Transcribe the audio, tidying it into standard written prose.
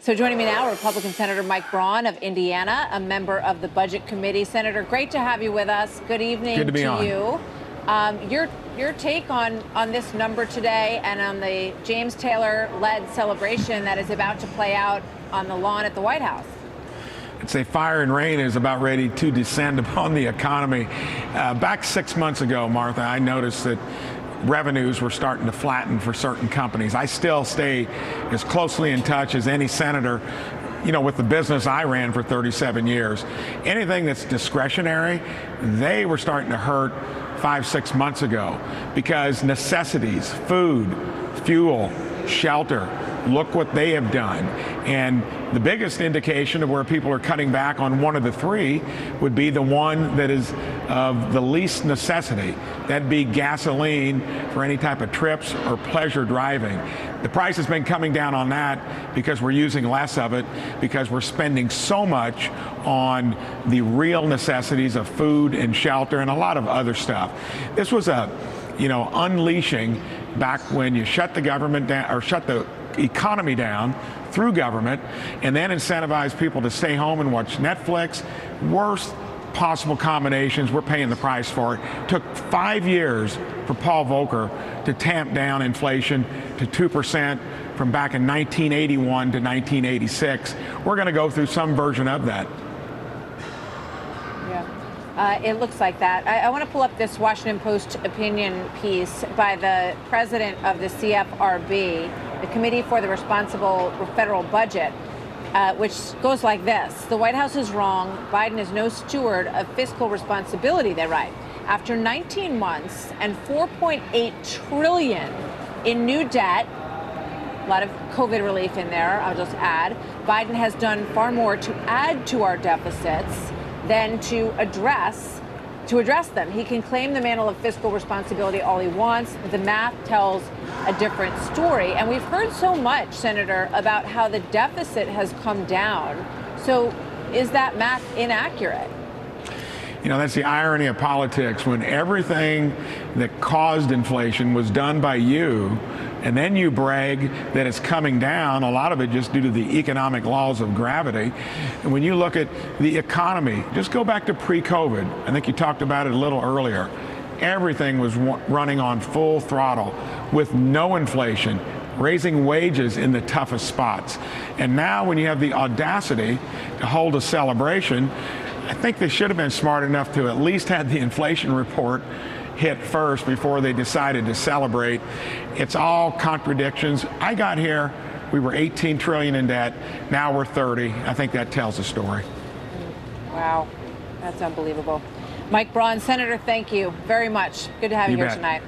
So joining me now, Republican Senator Mike Braun of Indiana, a member of the Budget Committee. Senator, great to have you with us. Good evening Good to be on. you. Your take on this number today and on the James Taylor-led celebration that is about to play out on the lawn at the White House. I'd say fire and rain is about ready to descend upon the economy. Back 6 months ago, Martha, I noticed that revenues were starting to flatten for certain companies. I still stay as closely in touch as any senator, with the business I ran for 37 years. Anything that's discretionary, they were starting to hurt 5-6 months ago because necessities, food, fuel, shelter, look what they have done. And the biggest indication of where people are cutting back on one of the three would be the one that is of the least necessity. That'd be gasoline for any type of trips or pleasure driving. The price has been coming down on that because we're using less of it, because we're spending so much on the real necessities of food and shelter and a lot of other stuff. This was a, unleashing back when you shut the government down or shut the economy down through government and then incentivize people to stay home and watch Netflix. Worst possible combinations. We're paying the price for it. Took 5 years for Paul Volcker to tamp down inflation to 2% from back in 1981 to 1986. We're going to go through some version of that. It looks like that. I want to pull up this Washington Post opinion piece by the president of the CFRB, the Committee for the Responsible Federal Budget, which goes like this. The White House is wrong. Biden is no steward of fiscal responsibility, they write. After 19 months and $4.8 trillion in new debt, a lot of COVID relief in there, I'll just add, Biden has done far more to add to our deficits than to address them. He can claim the mantle of fiscal responsibility all he wants. The math tells a different story. And we've heard so much, Senator, about how the deficit has come down. So is that math inaccurate? That's the irony of politics. When everything that caused inflation was done by you, and then you brag that it's coming down, a lot of it just due to the economic laws of gravity. And when you look at the economy, just go back to pre-COVID. I think you talked about it a little earlier. Everything was running on full throttle with no inflation, raising wages in the toughest spots. And now when you have the audacity to hold a celebration, I think they should have been smart enough to at least have the inflation report hit first before they decided to celebrate. It's all contradictions. I got here, we were 18 trillion in debt. Now we're 30. I think that tells the story. Wow, that's unbelievable. Mike Braun, Senator, thank you very much. Good to have you here tonight.